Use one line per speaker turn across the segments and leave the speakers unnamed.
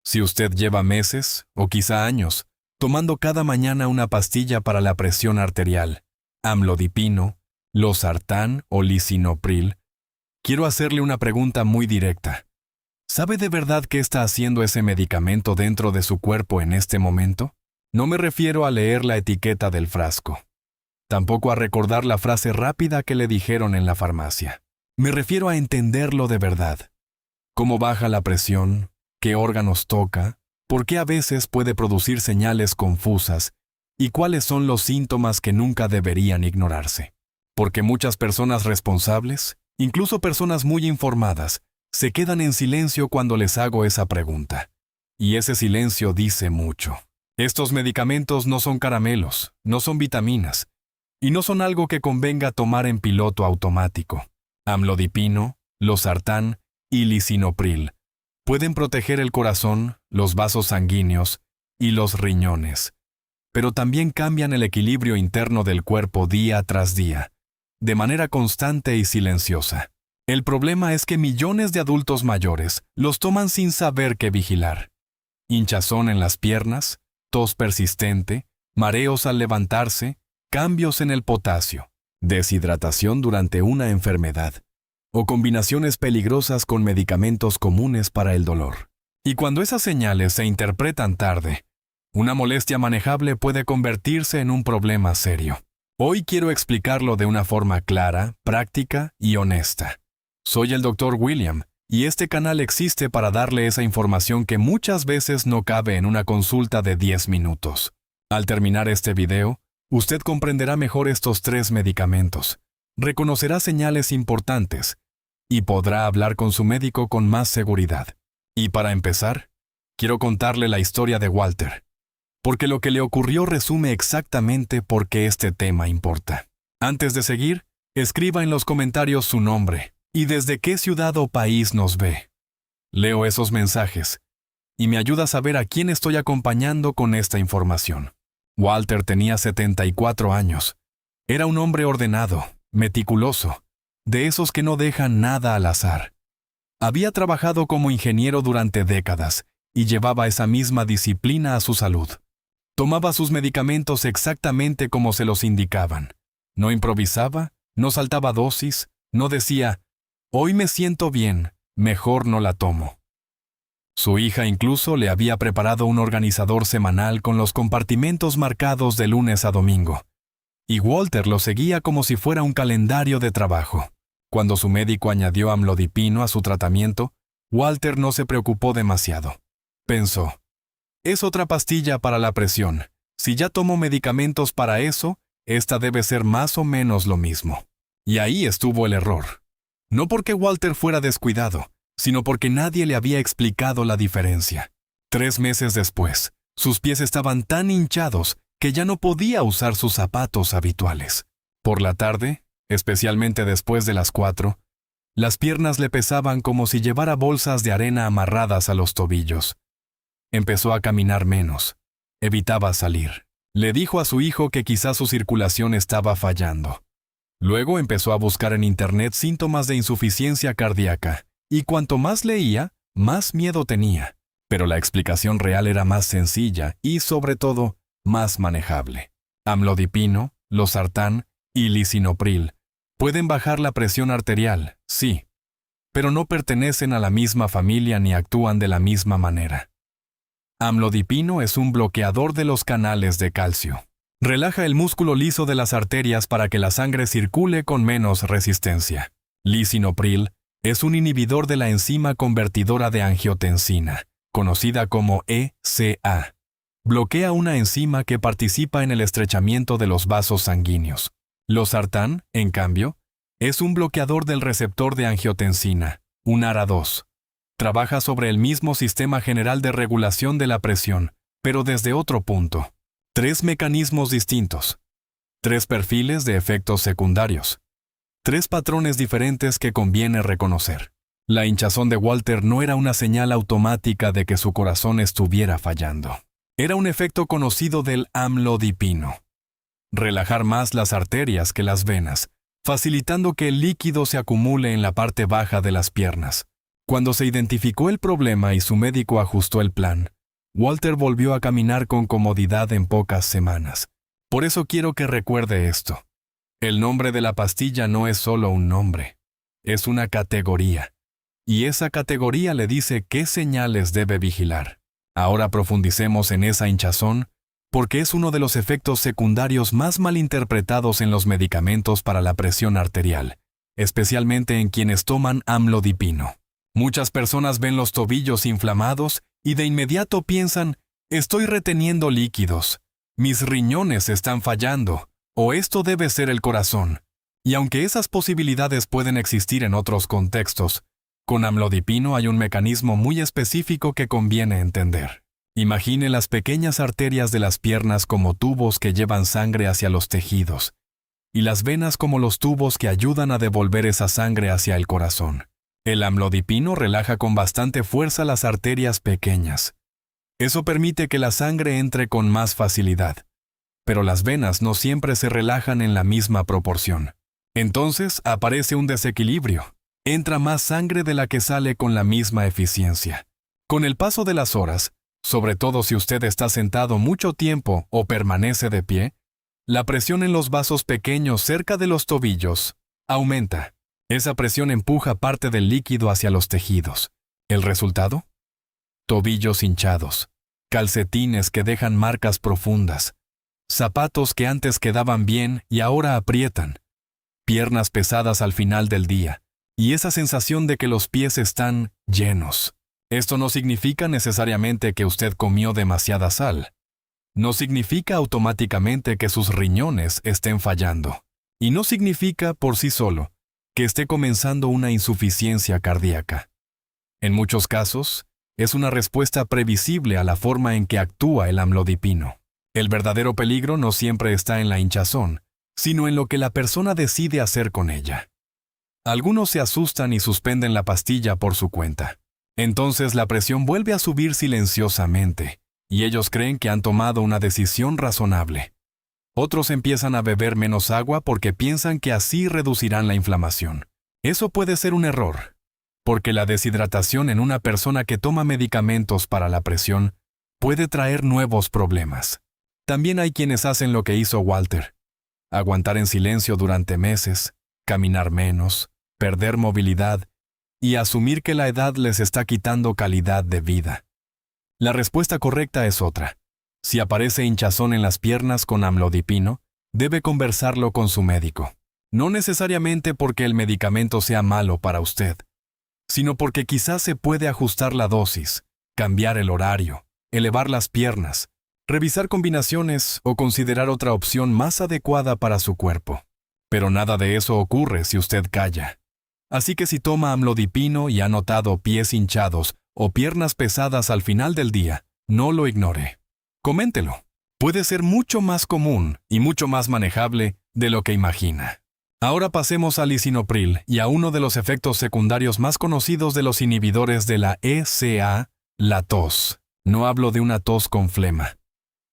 Si usted lleva meses, o quizá años, tomando cada mañana una pastilla para la presión arterial, amlodipino, losartán o lisinopril, quiero hacerle una pregunta muy directa. ¿Sabe de verdad qué está haciendo ese medicamento dentro de su cuerpo en este momento? No me refiero a leer la etiqueta del frasco. Tampoco a recordar la frase rápida que le dijeron en la farmacia. Me refiero a entenderlo de verdad. ¿Cómo baja la presión? ¿Qué órganos toca? ¿Por qué a veces puede producir señales confusas? ¿Y cuáles son los síntomas que nunca deberían ignorarse? Porque muchas personas responsables, incluso personas muy informadas, se quedan en silencio cuando les hago esa pregunta. Y ese silencio dice mucho. Estos medicamentos no son caramelos, no son vitaminas, y no son algo que convenga tomar en piloto automático. Amlodipino, losartán y lisinopril pueden proteger el corazón, los vasos sanguíneos y los riñones, pero también cambian el equilibrio interno del cuerpo día tras día, de manera constante y silenciosa. El problema es que millones de adultos mayores los toman sin saber qué vigilar. Hinchazón en las piernas, tos persistente, mareos al levantarse, cambios en el potasio, deshidratación durante una enfermedad, o combinaciones peligrosas con medicamentos comunes para el dolor. Y cuando esas señales se interpretan tarde, una molestia manejable puede convertirse en un problema serio. Hoy quiero explicarlo de una forma clara, práctica y honesta. Soy el Dr. William, y este canal existe para darle esa información que muchas veces no cabe en una consulta de 10 minutos. Al terminar este video, usted comprenderá mejor estos 3 medicamentos, reconocerá señales importantes y podrá hablar con su médico con más seguridad. Y para empezar, quiero contarle la historia de Walter, porque lo que le ocurrió resume exactamente por qué este tema importa. Antes de seguir, escriba en los comentarios su nombre y desde qué ciudad o país nos ve. Leo esos mensajes y me ayuda a saber a quién estoy acompañando con esta información. Walter tenía 74 años. Era un hombre ordenado, meticuloso, de esos que no dejan nada al azar. Había trabajado como ingeniero durante décadas y llevaba esa misma disciplina a su salud. Tomaba sus medicamentos exactamente como se los indicaban. No improvisaba, no saltaba dosis, no decía, «Hoy me siento bien, mejor no la tomo». Su hija incluso le había preparado un organizador semanal con los compartimentos marcados de lunes a domingo. Y Walter lo seguía como si fuera un calendario de trabajo. Cuando su médico añadió amlodipino a su tratamiento, Walter no se preocupó demasiado. Pensó, es otra pastilla para la presión. Si ya tomo medicamentos para eso, esta debe ser más o menos lo mismo. Y ahí estuvo el error. No porque Walter fuera descuidado, sino porque nadie le había explicado la diferencia. 3 meses después, sus pies estaban tan hinchados que ya no podía usar sus zapatos habituales. Por la tarde, especialmente después de las 4, las piernas le pesaban como si llevara bolsas de arena amarradas a los tobillos. Empezó a caminar menos. Evitaba salir. Le dijo a su hijo que quizás su circulación estaba fallando. Luego empezó a buscar en internet síntomas de insuficiencia cardíaca, y cuanto más leía, más miedo tenía. Pero la explicación real era más sencilla y, sobre todo, más manejable. Amlodipino, losartán y lisinopril pueden bajar la presión arterial, sí, pero no pertenecen a la misma familia ni actúan de la misma manera. Amlodipino es un bloqueador de los canales de calcio. Relaja el músculo liso de las arterias para que la sangre circule con menos resistencia. Lisinopril es un inhibidor de la enzima convertidora de angiotensina, conocida como ECA. Bloquea una enzima que participa en el estrechamiento de los vasos sanguíneos. Losartán, en cambio, es un bloqueador del receptor de angiotensina, un ARA2. Trabaja sobre el mismo sistema general de regulación de la presión, pero desde otro punto. 3 mecanismos distintos. 3 perfiles de efectos secundarios. 3 patrones diferentes que conviene reconocer. La hinchazón de Walter no era una señal automática de que su corazón estuviera fallando. Era un efecto conocido del amlodipino. Relajar más las arterias que las venas, facilitando que el líquido se acumule en la parte baja de las piernas. Cuando se identificó el problema y su médico ajustó el plan, Walter volvió a caminar con comodidad en pocas semanas. Por eso quiero que recuerde esto. El nombre de la pastilla no es solo un nombre, es una categoría. Y esa categoría le dice qué señales debe vigilar. Ahora profundicemos en esa hinchazón, porque es uno de los efectos secundarios más malinterpretados en los medicamentos para la presión arterial, especialmente en quienes toman amlodipino. Muchas personas ven los tobillos inflamados y de inmediato piensan, estoy reteniendo líquidos, mis riñones están fallando, o esto debe ser el corazón. Y aunque esas posibilidades pueden existir en otros contextos, con amlodipino hay un mecanismo muy específico que conviene entender. Imagine las pequeñas arterias de las piernas como tubos que llevan sangre hacia los tejidos, y las venas como los tubos que ayudan a devolver esa sangre hacia el corazón. El amlodipino relaja con bastante fuerza las arterias pequeñas. Eso permite que la sangre entre con más facilidad, pero las venas no siempre se relajan en la misma proporción. Entonces aparece un desequilibrio. Entra más sangre de la que sale con la misma eficiencia. Con el paso de las horas, sobre todo si usted está sentado mucho tiempo o permanece de pie, la presión en los vasos pequeños cerca de los tobillos aumenta. Esa presión empuja parte del líquido hacia los tejidos. ¿El resultado? Tobillos hinchados, calcetines que dejan marcas profundas, zapatos que antes quedaban bien y ahora aprietan, piernas pesadas al final del día, y esa sensación de que los pies están llenos. Esto no significa necesariamente que usted comió demasiada sal. No significa automáticamente que sus riñones estén fallando. Y no significa, por sí solo, que esté comenzando una insuficiencia cardíaca. En muchos casos, es una respuesta previsible a la forma en que actúa el amlodipino. El verdadero peligro no siempre está en la hinchazón, sino en lo que la persona decide hacer con ella. Algunos se asustan y suspenden la pastilla por su cuenta. Entonces la presión vuelve a subir silenciosamente, y ellos creen que han tomado una decisión razonable. Otros empiezan a beber menos agua porque piensan que así reducirán la inflamación. Eso puede ser un error, porque la deshidratación en una persona que toma medicamentos para la presión puede traer nuevos problemas. También hay quienes hacen lo que hizo Walter: aguantar en silencio durante meses, caminar menos, perder movilidad y asumir que la edad les está quitando calidad de vida. La respuesta correcta es otra. Si aparece hinchazón en las piernas con amlodipino, debe conversarlo con su médico. No necesariamente porque el medicamento sea malo para usted, sino porque quizás se puede ajustar la dosis, cambiar el horario, elevar las piernas, revisar combinaciones o considerar otra opción más adecuada para su cuerpo. Pero nada de eso ocurre si usted calla. Así que si toma amlodipino y ha notado pies hinchados o piernas pesadas al final del día, no lo ignore. Coméntelo. Puede ser mucho más común y mucho más manejable de lo que imagina. Ahora pasemos al lisinopril y a uno de los efectos secundarios más conocidos de los inhibidores de la ECA, la tos. No hablo de una tos con flema.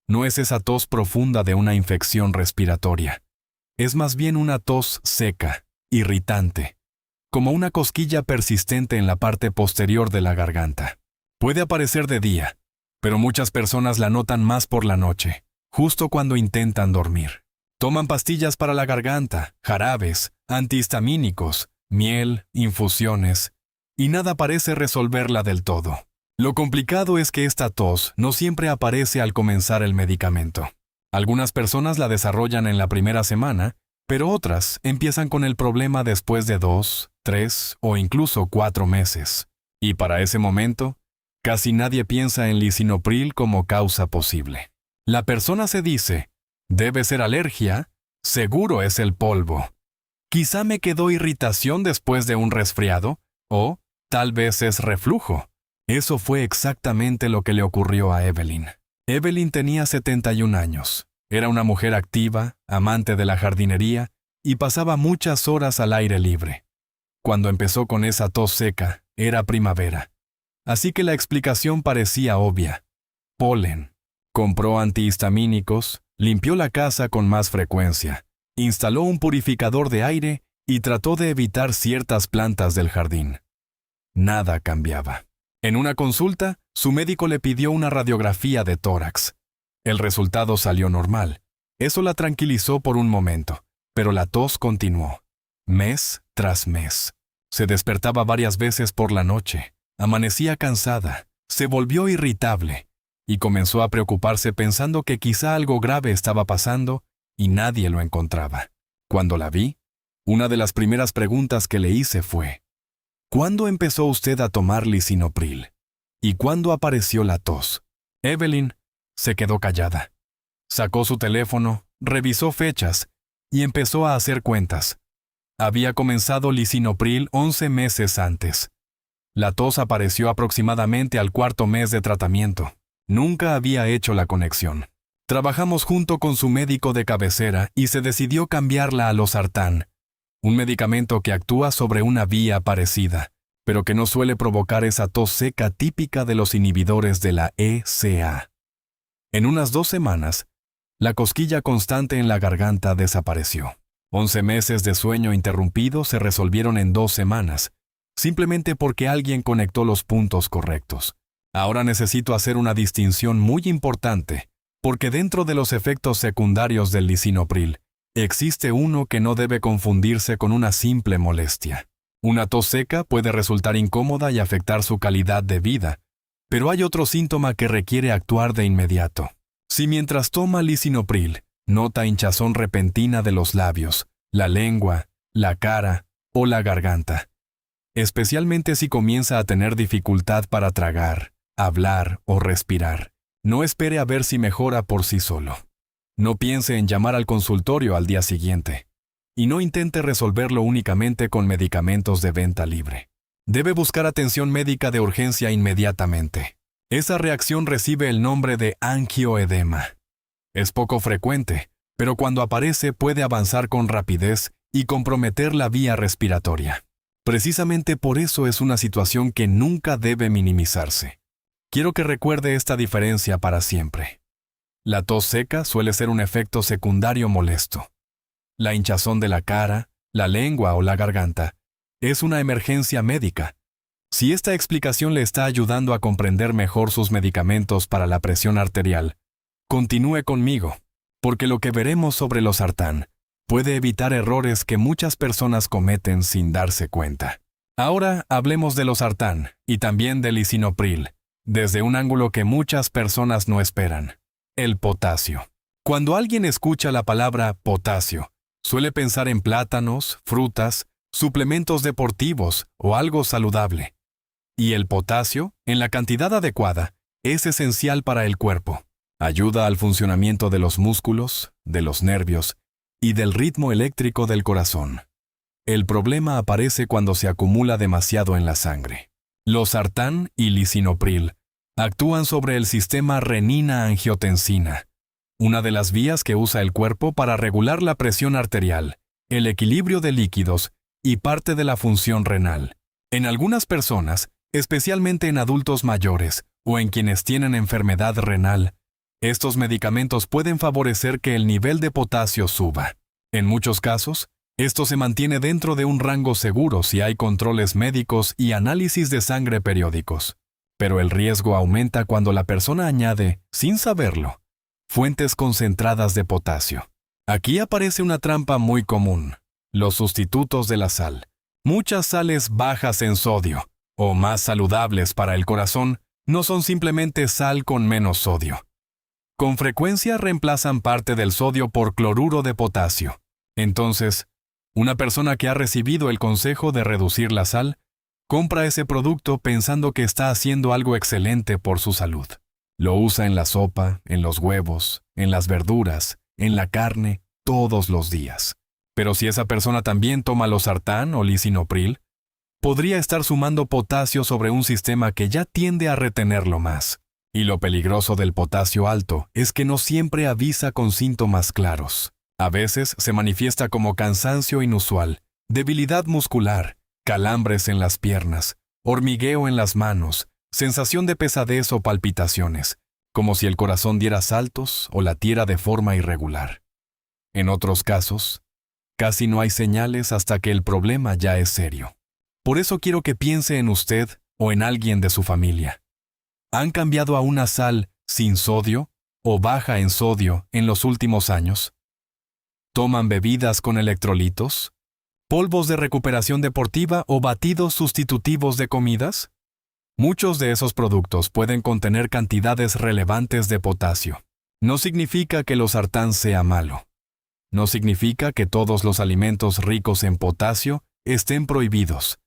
No es esa tos profunda de una infección respiratoria. Es más bien una tos seca, irritante, como una cosquilla persistente en la parte posterior de la garganta. Puede aparecer de día, pero muchas personas la notan más por la noche, justo cuando intentan dormir. Toman pastillas para la garganta, jarabes, antihistamínicos, miel, infusiones, y nada parece resolverla del todo. Lo complicado es que esta tos no siempre aparece al comenzar el medicamento. Algunas personas la desarrollan en la primera semana, pero otras empiezan con el problema después de 2, 3 o incluso 4 meses. Y para ese momento, casi nadie piensa en lisinopril como causa posible. La persona se dice: debe ser alergia, seguro es el polvo. Quizá me quedó irritación después de un resfriado, o tal vez es reflujo. Eso fue exactamente lo que le ocurrió a Evelyn. Evelyn tenía 71 años. Era una mujer activa, amante de la jardinería, y pasaba muchas horas al aire libre. Cuando empezó con esa tos seca, era primavera. Así que la explicación parecía obvia. Polen. Compró antihistamínicos, limpió la casa con más frecuencia, instaló un purificador de aire y trató de evitar ciertas plantas del jardín. nada cambiaba. En una consulta, su médico le pidió una radiografía de tórax. El resultado salió normal. Eso la tranquilizó por un momento, pero la tos continuó, mes tras mes. Se despertaba varias veces por la noche, amanecía cansada, se volvió irritable y comenzó a preocuparse pensando que quizá algo grave estaba pasando y nadie lo encontraba. Cuando la vi, una de las primeras preguntas que le hice fue: ¿cuándo empezó usted a tomar lisinopril? ¿Y cuándo apareció la tos? Evelyn se quedó callada. Sacó su teléfono, revisó fechas y empezó a hacer cuentas. Había comenzado lisinopril 11 meses antes. La tos apareció aproximadamente al cuarto mes de tratamiento. Nunca había hecho la conexión. Trabajamos junto con su médico de cabecera y se decidió cambiarla a losartán, un medicamento que actúa sobre una vía parecida, pero que no suele provocar esa tos seca típica de los inhibidores de la ECA. En unas 2 semanas, la cosquilla constante en la garganta desapareció. 11 meses de sueño interrumpido se resolvieron en 2 semanas, simplemente porque alguien conectó los puntos correctos. Ahora necesito hacer una distinción muy importante, porque dentro de los efectos secundarios del lisinopril, existe uno que no debe confundirse con una simple molestia. Una tos seca puede resultar incómoda y afectar su calidad de vida, pero hay otro síntoma que requiere actuar de inmediato. Si mientras toma lisinopril, nota hinchazón repentina de los labios, la lengua, la cara o la garganta, especialmente si comienza a tener dificultad para tragar, hablar o respirar, no espere a ver si mejora por sí solo. No piense en llamar al consultorio al día siguiente. Y no intente resolverlo únicamente con medicamentos de venta libre. Debe buscar atención médica de urgencia inmediatamente. Esa reacción recibe el nombre de angioedema. Es poco frecuente, pero cuando aparece puede avanzar con rapidez y comprometer la vía respiratoria. Precisamente por eso es una situación que nunca debe minimizarse. Quiero que recuerde esta diferencia para siempre. La tos seca suele ser un efecto secundario molesto. La hinchazón de la cara, la lengua o la garganta es una emergencia médica. Si esta explicación le está ayudando a comprender mejor sus medicamentos para la presión arterial, continúe conmigo, porque lo que veremos sobre losartán puede evitar errores que muchas personas cometen sin darse cuenta. Ahora hablemos de losartán y también del lisinopril, desde un ángulo que muchas personas no esperan: el potasio. Cuando alguien escucha la palabra potasio, suele pensar en plátanos, frutas, suplementos deportivos o algo saludable. Y el potasio, en la cantidad adecuada, es esencial para el cuerpo. Ayuda al funcionamiento de los músculos, de los nervios y del ritmo eléctrico del corazón. El problema aparece cuando se acumula demasiado en la sangre. Losartán y lisinopril actúan sobre el sistema renina-angiotensina, una de las vías que usa el cuerpo para regular la presión arterial, el equilibrio de líquidos y parte de la función renal. En algunas personas, especialmente en adultos mayores o en quienes tienen enfermedad renal, estos medicamentos pueden favorecer que el nivel de potasio suba. En muchos casos, esto se mantiene dentro de un rango seguro si hay controles médicos y análisis de sangre periódicos. Pero el riesgo aumenta cuando la persona añade, sin saberlo, fuentes concentradas de potasio. Aquí aparece una trampa muy común: los sustitutos de la sal. Muchas sales bajas en sodio, o más saludables para el corazón, no son simplemente sal con menos sodio. Con frecuencia reemplazan parte del sodio por cloruro de potasio. Entonces, una persona que ha recibido el consejo de reducir la sal, compra ese producto pensando que está haciendo algo excelente por su salud. Lo usa en la sopa, en los huevos, en las verduras, en la carne, todos los días. Pero si esa persona también toma losartán o lisinopril, podría estar sumando potasio sobre un sistema que ya tiende a retenerlo más. Y lo peligroso del potasio alto es que no siempre avisa con síntomas claros. A veces se manifiesta como cansancio inusual, debilidad muscular, calambres en las piernas, hormigueo en las manos, sensación de pesadez o palpitaciones, como si el corazón diera saltos o latiera de forma irregular. En otros casos, casi no hay señales hasta que el problema ya es serio. Por eso quiero que piense en usted o en alguien de su familia. ¿Han cambiado a una sal sin sodio o baja en sodio en los últimos años? ¿Toman bebidas con electrolitos? ¿Polvos de recuperación deportiva o batidos sustitutivos de comidas? Muchos de esos productos pueden contener cantidades relevantes de potasio. No significa que los sartán sea malo. No significa que todos los alimentos ricos en potasio estén prohibidos.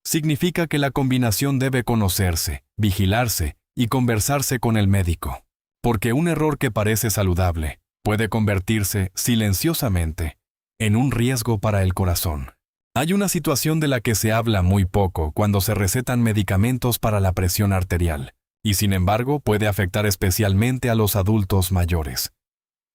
Significa que la combinación debe conocerse, vigilarse y conversarse con el médico. Porque un error que parece saludable puede convertirse silenciosamente en un riesgo para el corazón. Hay una situación de la que se habla muy poco cuando se recetan medicamentos para la presión arterial, y sin embargo puede afectar especialmente a los adultos mayores.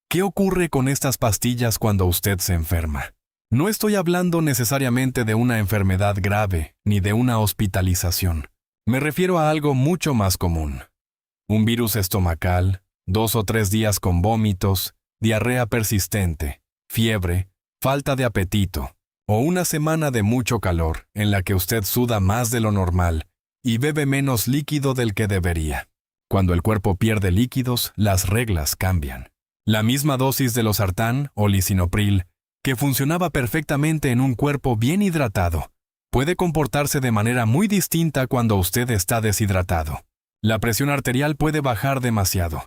¿Qué ocurre con estas pastillas cuando usted se enferma? No estoy hablando necesariamente de una enfermedad grave ni de una hospitalización. Me refiero a algo mucho más común. Un virus estomacal, 2 o 3 días con vómitos, diarrea persistente, fiebre, falta de apetito, o una semana de mucho calor en la que usted suda más de lo normal y bebe menos líquido del que debería. Cuando el cuerpo pierde líquidos, las reglas cambian. La misma dosis de losartán o lisinopril, que funcionaba perfectamente en un cuerpo bien hidratado, puede comportarse de manera muy distinta cuando usted está deshidratado. La presión arterial puede bajar demasiado.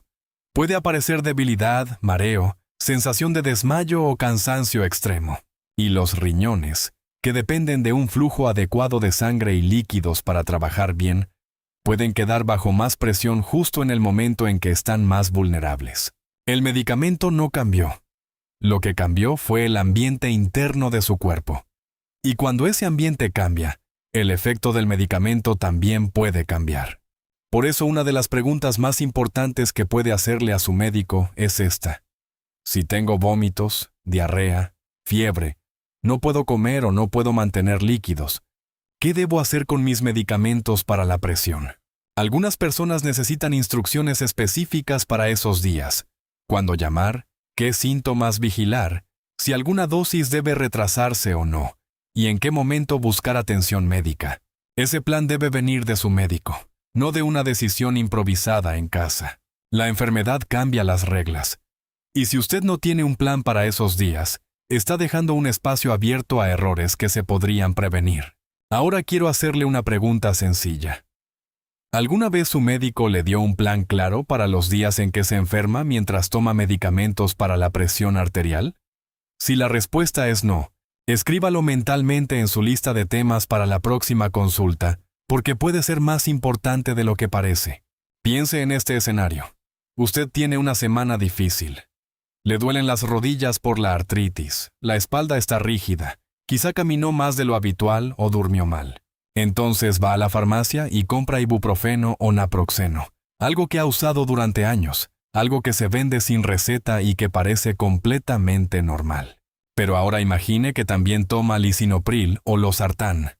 Puede aparecer debilidad, mareo, sensación de desmayo o cansancio extremo. Y los riñones, que dependen de un flujo adecuado de sangre y líquidos para trabajar bien, pueden quedar bajo más presión justo en el momento en que están más vulnerables. El medicamento no cambió. Lo que cambió fue el ambiente interno de su cuerpo. Y cuando ese ambiente cambia, el efecto del medicamento también puede cambiar. Por eso una de las preguntas más importantes que puede hacerle a su médico es esta. Si tengo vómitos, diarrea, fiebre, no puedo comer o no puedo mantener líquidos, ¿qué debo hacer con mis medicamentos para la presión? Algunas personas necesitan instrucciones específicas para esos días. ¿Cuándo llamar? ¿Qué síntomas vigilar? Si alguna dosis debe retrasarse o no. ¿Y en qué momento buscar atención médica? Ese plan debe venir de su médico, no de una decisión improvisada en casa. La enfermedad cambia las reglas. Y si usted no tiene un plan para esos días, está dejando un espacio abierto a errores que se podrían prevenir. Ahora quiero hacerle una pregunta sencilla. ¿Alguna vez su médico le dio un plan claro para los días en que se enferma mientras toma medicamentos para la presión arterial? Si la respuesta es no, escríbalo mentalmente en su lista de temas para la próxima consulta, porque puede ser más importante de lo que parece. Piense en este escenario. Usted tiene una semana difícil. Le duelen las rodillas por la artritis, la espalda está rígida, quizá caminó más de lo habitual o durmió mal. Entonces va a la farmacia y compra ibuprofeno o naproxeno, algo que ha usado durante años, algo que se vende sin receta y que parece completamente normal. Pero ahora imagine que también toma lisinopril o losartán.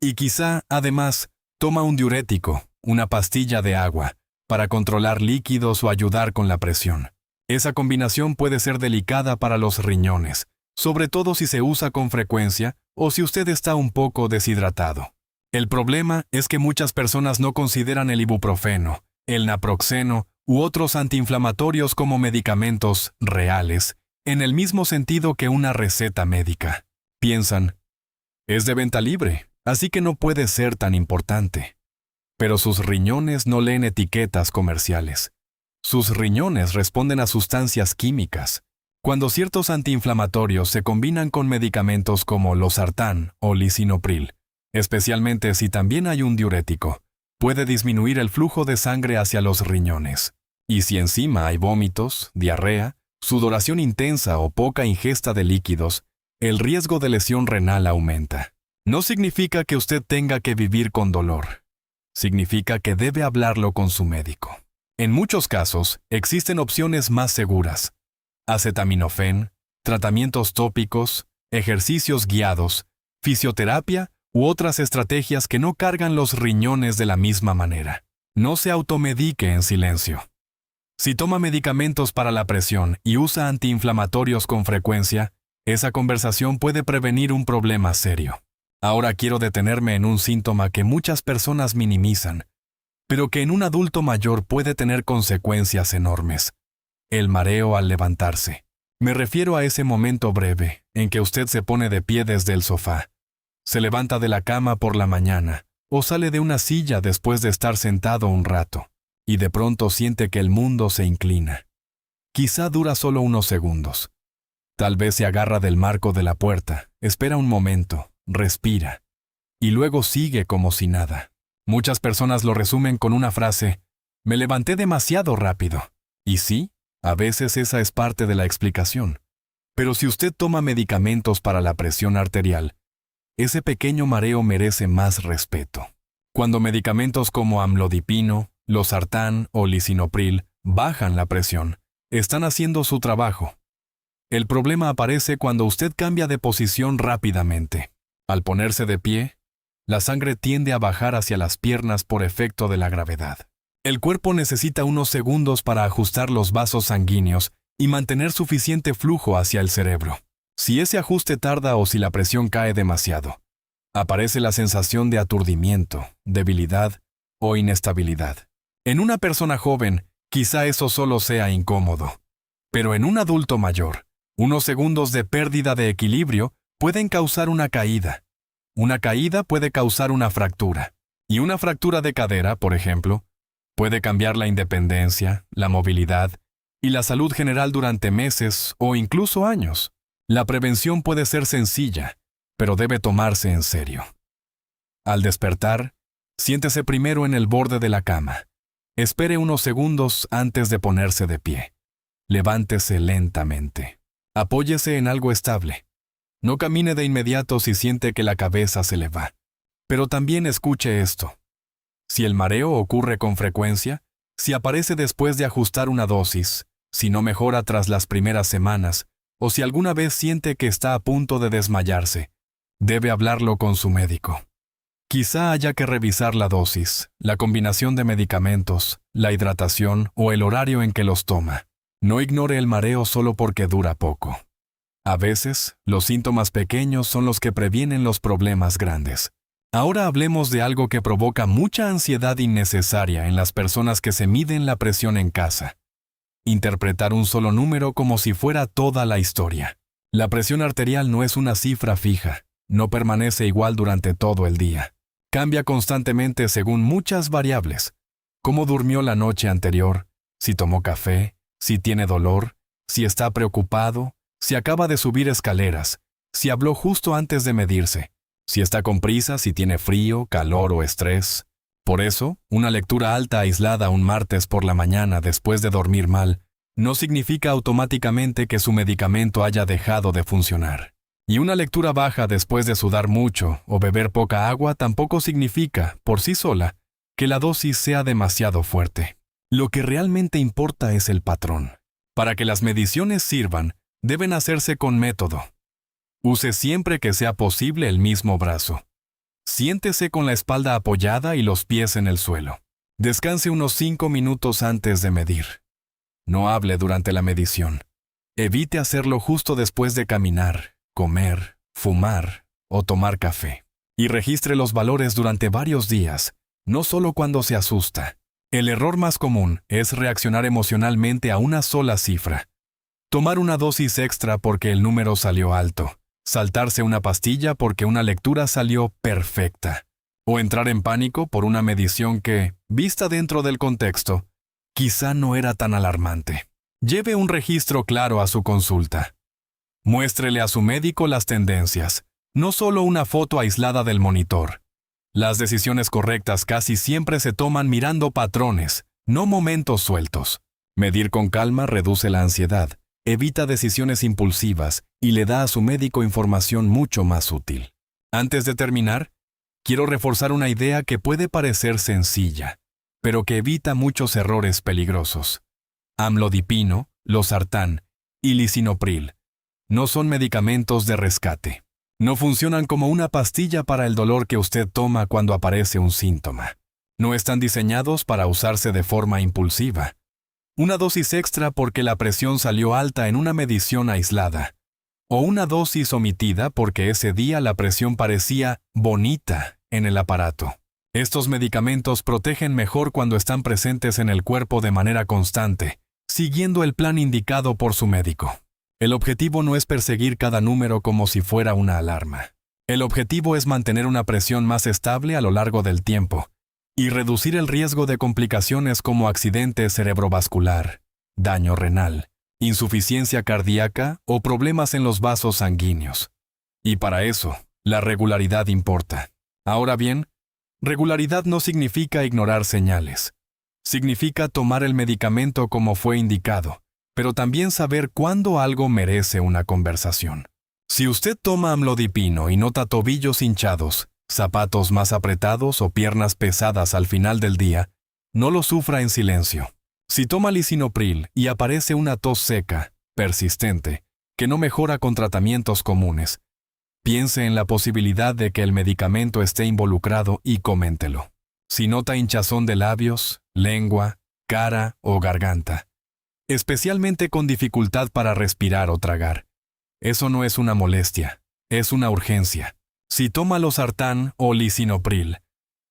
Y quizá, además, toma un diurético, una pastilla de agua, para controlar líquidos o ayudar con la presión. Esa combinación puede ser delicada para los riñones, sobre todo si se usa con frecuencia o si usted está un poco deshidratado. El problema es que muchas personas no consideran el ibuprofeno, el naproxeno u otros antiinflamatorios como medicamentos reales, en el mismo sentido que una receta médica. Piensan, es de venta libre, así que no puede ser tan importante. Pero sus riñones no leen etiquetas comerciales. Sus riñones responden a sustancias químicas. Cuando ciertos antiinflamatorios se combinan con medicamentos como losartán o lisinopril, especialmente si también hay un diurético, puede disminuir el flujo de sangre hacia los riñones. Y si encima hay vómitos, diarrea, sudoración intensa o poca ingesta de líquidos, el riesgo de lesión renal aumenta. No significa que usted tenga que vivir con dolor. Significa que debe hablarlo con su médico. En muchos casos, existen opciones más seguras. Acetaminofén, tratamientos tópicos, ejercicios guiados, fisioterapia u otras estrategias que no cargan los riñones de la misma manera. No se automedique en silencio. Si toma medicamentos para la presión y usa antiinflamatorios con frecuencia, esa conversación puede prevenir un problema serio. Ahora quiero detenerme en un síntoma que muchas personas minimizan, pero que en un adulto mayor puede tener consecuencias enormes: el mareo al levantarse. Me refiero a ese momento breve en que usted se pone de pie desde el sofá, se levanta de la cama por la mañana o sale de una silla después de estar sentado un rato, y de pronto siente que el mundo se inclina. Quizá dura solo unos segundos. Tal vez se agarra del marco de la puerta, espera un momento, respira, y luego sigue como si nada. Muchas personas lo resumen con una frase: me levanté demasiado rápido. Y sí, a veces esa es parte de la explicación. Pero si usted toma medicamentos para la presión arterial, ese pequeño mareo merece más respeto. Cuando medicamentos como amlodipino, losartán o lisinopril bajan la presión, están haciendo su trabajo. El problema aparece cuando usted cambia de posición rápidamente. Al ponerse de pie, la sangre tiende a bajar hacia las piernas por efecto de la gravedad. El cuerpo necesita unos segundos para ajustar los vasos sanguíneos y mantener suficiente flujo hacia el cerebro. Si ese ajuste tarda o si la presión cae demasiado, aparece la sensación de aturdimiento, debilidad o inestabilidad. En una persona joven, quizá eso solo sea incómodo. Pero en un adulto mayor, unos segundos de pérdida de equilibrio pueden causar una caída. Una caída puede causar una fractura. Y una fractura de cadera, por ejemplo, puede cambiar la independencia, la movilidad y la salud general durante meses o incluso años. La prevención puede ser sencilla, pero debe tomarse en serio. Al despertar, siéntese primero en el borde de la cama. Espere unos segundos antes de ponerse de pie. Levántese lentamente. Apóyese en algo estable. No camine de inmediato si siente que la cabeza se le va. Pero también escuche esto. Si el mareo ocurre con frecuencia, si aparece después de ajustar una dosis, si no mejora tras las primeras semanas, o si alguna vez siente que está a punto de desmayarse, debe hablarlo con su médico. Quizá haya que revisar la dosis, la combinación de medicamentos, la hidratación o el horario en que los toma. No ignore el mareo solo porque dura poco. A veces, los síntomas pequeños son los que previenen los problemas grandes. Ahora hablemos de algo que provoca mucha ansiedad innecesaria en las personas que se miden la presión en casa: interpretar un solo número como si fuera toda la historia. La presión arterial no es una cifra fija, no permanece igual durante todo el día. Cambia constantemente según muchas variables: cómo durmió la noche anterior, si tomó café, si tiene dolor, si está preocupado, si acaba de subir escaleras, si habló justo antes de medirse, si está con prisa, si tiene frío, calor o estrés. Por eso, una lectura alta aislada un martes por la mañana después de dormir mal no significa automáticamente que su medicamento haya dejado de funcionar. Y una lectura baja después de sudar mucho o beber poca agua tampoco significa, por sí sola, que la dosis sea demasiado fuerte. Lo que realmente importa es el patrón. Para que las mediciones sirvan, deben hacerse con método. Use siempre que sea posible el mismo brazo. Siéntese con la espalda apoyada y los pies en el suelo. Descanse unos 5 minutos antes de medir. No hable durante la medición. Evite hacerlo justo después de caminar, comer, fumar o tomar café. Y registre los valores durante varios días, no solo cuando se asusta. El error más común es reaccionar emocionalmente a una sola cifra. Tomar una dosis extra porque el número salió alto. Saltarse una pastilla porque una lectura salió perfecta. O entrar en pánico por una medición que, vista dentro del contexto, quizá no era tan alarmante. Lleve un registro claro a su consulta. Muéstrele a su médico las tendencias, no solo una foto aislada del monitor. Las decisiones correctas casi siempre se toman mirando patrones, no momentos sueltos. Medir con calma reduce la ansiedad, evita decisiones impulsivas y le da a su médico información mucho más útil. Antes de terminar, quiero reforzar una idea que puede parecer sencilla, pero que evita muchos errores peligrosos. Amlodipino, losartán y lisinopril no son medicamentos de rescate. No funcionan como una pastilla para el dolor que usted toma cuando aparece un síntoma. No están diseñados para usarse de forma impulsiva. Una dosis extra porque la presión salió alta en una medición aislada o una dosis omitida porque ese día la presión parecía bonita en el aparato. Estos medicamentos protegen mejor cuando están presentes en el cuerpo de manera constante, siguiendo el plan indicado por su médico. El objetivo no es perseguir cada número como si fuera una alarma. El objetivo es mantener una presión más estable a lo largo del tiempo y reducir el riesgo de complicaciones como accidente cerebrovascular, daño renal, insuficiencia cardíaca o problemas en los vasos sanguíneos. Y para eso, la regularidad importa. Ahora bien, regularidad no significa ignorar señales. Significa tomar el medicamento como fue indicado, pero también saber cuándo algo merece una conversación. Si usted toma amlodipino y nota tobillos hinchados, zapatos más apretados o piernas pesadas al final del día, no lo sufra en silencio. Si toma lisinopril y aparece una tos seca, persistente, que no mejora con tratamientos comunes, piense en la posibilidad de que el medicamento esté involucrado y coméntelo. Si nota hinchazón de labios, lengua, cara o garganta, especialmente con dificultad para respirar o tragar, eso no es una molestia, es una urgencia. Si toma losartán o lisinopril,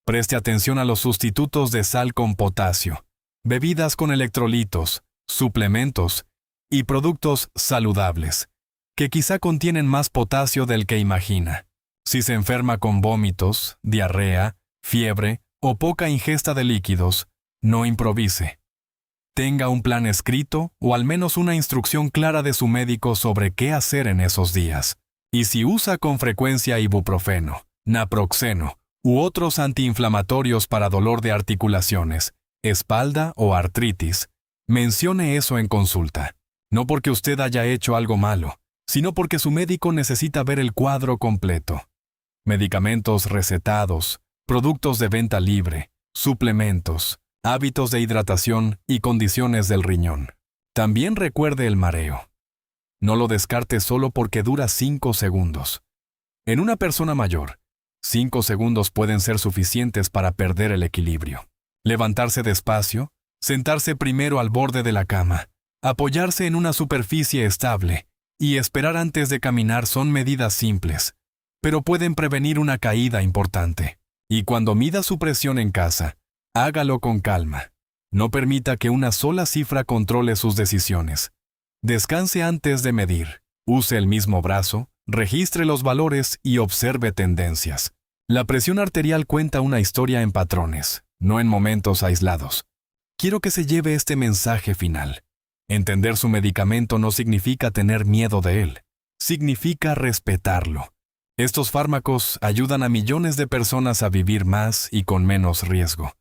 preste atención a los sustitutos de sal con potasio, bebidas con electrolitos, suplementos y productos saludables, que quizá contienen más potasio del que imagina. Si se enferma con vómitos, diarrea, fiebre o poca ingesta de líquidos, no improvise. Tenga un plan escrito o al menos una instrucción clara de su médico sobre qué hacer en esos días. Y si usa con frecuencia ibuprofeno, naproxeno u otros antiinflamatorios para dolor de articulaciones, espalda o artritis, mencione eso en consulta. No porque usted haya hecho algo malo, sino porque su médico necesita ver el cuadro completo. Medicamentos recetados, productos de venta libre, suplementos, hábitos de hidratación y condiciones del riñón. También recuerde el mareo. No lo descarte solo porque dura 5 segundos. En una persona mayor, 5 segundos pueden ser suficientes para perder el equilibrio. Levantarse despacio, sentarse primero al borde de la cama, apoyarse en una superficie estable y esperar antes de caminar son medidas simples, pero pueden prevenir una caída importante. Y cuando mida su presión en casa, hágalo con calma. No permita que una sola cifra controle sus decisiones. Descanse antes de medir. Use el mismo brazo, registre los valores y observe tendencias. La presión arterial cuenta una historia en patrones, no en momentos aislados. Quiero que se lleve este mensaje final. Entender su medicamento no significa tener miedo de él. Significa respetarlo. Estos fármacos ayudan a millones de personas a vivir más y con menos riesgo.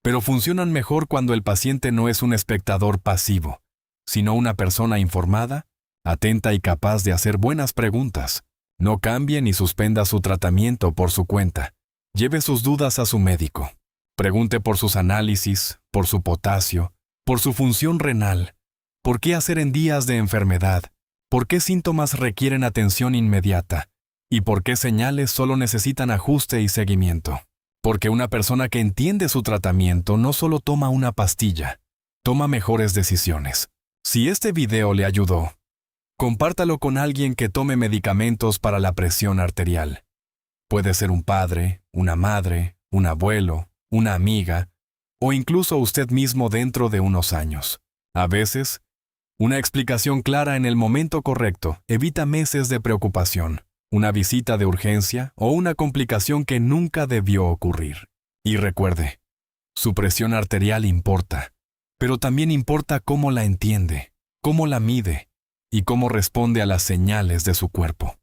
Pero funcionan mejor cuando el paciente no es un espectador pasivo, sino una persona informada, atenta y capaz de hacer buenas preguntas. No cambie ni suspenda su tratamiento por su cuenta. Lleve sus dudas a su médico. Pregunte por sus análisis, por su potasio, por su función renal, por qué hacer en días de enfermedad, por qué síntomas requieren atención inmediata y por qué señales solo necesitan ajuste y seguimiento. Porque una persona que entiende su tratamiento no solo toma una pastilla, toma mejores decisiones. Si este video le ayudó, compártalo con alguien que tome medicamentos para la presión arterial. Puede ser un padre, una madre, un abuelo, una amiga, o incluso usted mismo dentro de unos años. A veces, una explicación clara en el momento correcto evita meses de preocupación, una visita de urgencia o una complicación que nunca debió ocurrir. Y recuerde, su presión arterial importa, pero también importa cómo la entiende, cómo la mide y cómo responde a las señales de su cuerpo.